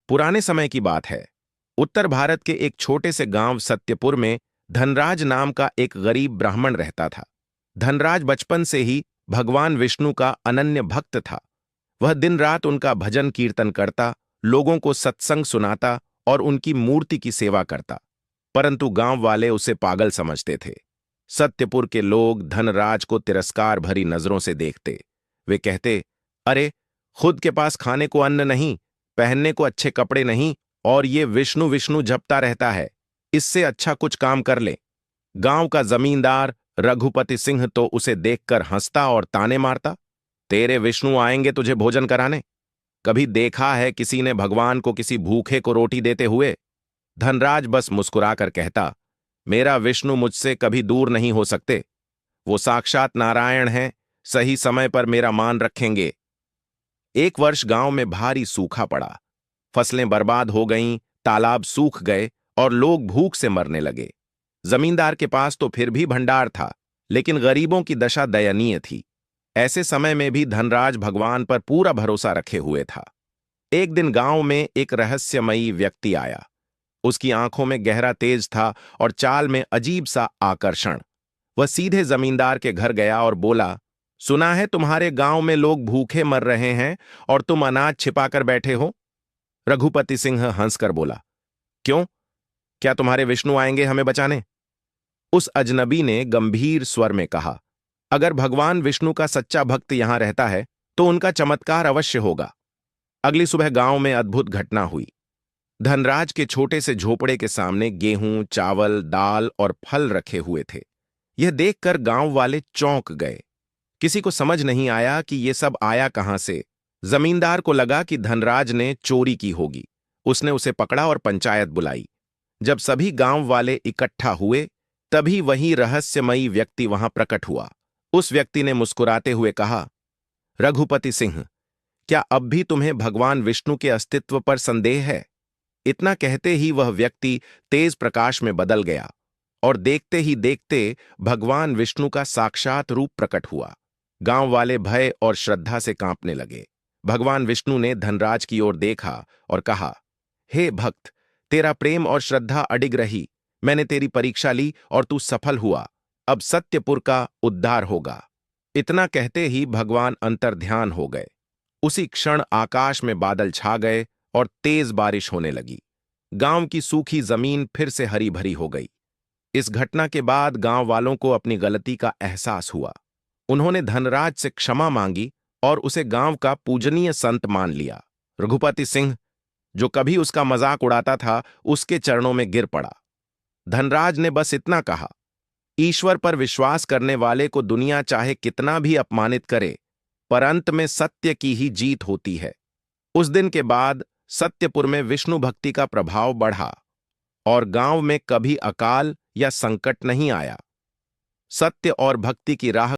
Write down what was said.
पुराने समय की बात है। उत्तर भारत के एक छोटे से गांव सत्यपुर में धनराज नाम का एक गरीब ब्राह्मण रहता था। धनराज बचपन से ही भगवान विष्णु का अनन्य भक्त था। वह दिन रात उनका भजन कीर्तन करता, लोगों को सत्संग सुनाता और उनकी मूर्ति की सेवा करता। परंतु गांव वाले उसे पागल समझते थे। सत्यपुर के लोग धनराज को तिरस्कार भरी नजरों से देखते। वे कहते, अरे, खुद के पास खाने को अन्न नहीं, पहनने को अच्छे कपड़े नहीं, और ये विष्णु विष्णु जपता रहता है। इससे अच्छा कुछ काम कर ले। गांव का जमींदार रघुपति सिंह तो उसे देखकर हंसता और ताने मारता, तेरे विष्णु आएंगे तुझे भोजन कराने। कभी देखा है किसी ने भगवान को किसी भूखे को रोटी देते हुए? धनराज बस मुस्कुराकर कहता, मेरा विष्णु मुझसे कभी दूर नहीं हो सकते। वो साक्षात नारायण हैं, सही समय पर मेरा मान रखेंगे। एक वर्ष गांव में भारी सूखा पड़ा। फसलें बर्बाद हो गईं, तालाब सूख गए और लोग भूख से मरने लगे। जमींदार के पास तो फिर भी भंडार था, लेकिन गरीबों की दशा दयनीय थी। ऐसे समय में भी धनराज भगवान पर पूरा भरोसा रखे हुए था। एक दिन गांव में एक रहस्यमयी व्यक्ति आया। उसकी आंखों में गहरा तेज था और चाल में अजीब सा आकर्षण। वह सीधे जमींदार के घर गया और बोला, सुना है तुम्हारे गांव में लोग भूखे मर रहे हैं और तुम अनाज छिपाकर बैठे हो। रघुपति सिंह हंसकर बोला, क्यों, क्या तुम्हारे विष्णु आएंगे हमें बचाने? उस अजनबी ने गंभीर स्वर में कहा, अगर भगवान विष्णु का सच्चा भक्त यहां रहता है तो उनका चमत्कार अवश्य होगा। अगली सुबह गांव में अद्भुत घटना हुई। धनराज के छोटे से झोपड़े के सामने गेहूं, चावल, दाल और फल रखे हुए थे। यह देखकर गांव वाले चौंक गए। किसी को समझ नहीं आया कि यह सब आया कहां से। जमींदार को लगा कि धनराज ने चोरी की होगी। उसने उसे पकड़ा और पंचायत बुलाई। जब सभी गांव वाले इकट्ठा हुए, तभी वही रहस्यमयी व्यक्ति वहां प्रकट हुआ। उस व्यक्ति ने मुस्कुराते हुए कहा, रघुपति सिंह, क्या अब भी तुम्हें भगवान विष्णु के अस्तित्व पर संदेह है? इतना कहते ही वह व्यक्ति तेज प्रकाश में बदल गया और देखते ही देखते भगवान विष्णु का साक्षात रूप प्रकट हुआ। गांव वाले भय और श्रद्धा से कांपने लगे। भगवान विष्णु ने धनराज की ओर देखा और कहा, हे भक्त, तेरा प्रेम और श्रद्धा अडिग रही। मैंने तेरी परीक्षा ली और तू सफल हुआ। अब सत्यपुर का उद्धार होगा। इतना कहते ही भगवान अंतर्ध्यान हो गए। उसी क्षण आकाश में बादल छा गए और तेज बारिश होने लगी। गांव की सूखी जमीन फिर से हरी भरी हो गई। इस घटना के बाद गांव वालों को अपनी गलती का एहसास हुआ। उन्होंने धनराज से क्षमा मांगी और उसे गांव का पूजनीय संत मान लिया। रघुपति सिंह, जो कभी उसका मजाक उड़ाता था, उसके चरणों में गिर पड़ा। धनराज ने बस इतना कहा, ईश्वर पर विश्वास करने वाले को दुनिया चाहे कितना भी अपमानित करे, पर अंत में सत्य की ही जीत होती है। उस दिन के बाद सत्यपुर में विष्णु भक्ति का प्रभाव बढ़ा और गांव में कभी अकाल या संकट नहीं आया। सत्य और भक्ति की राह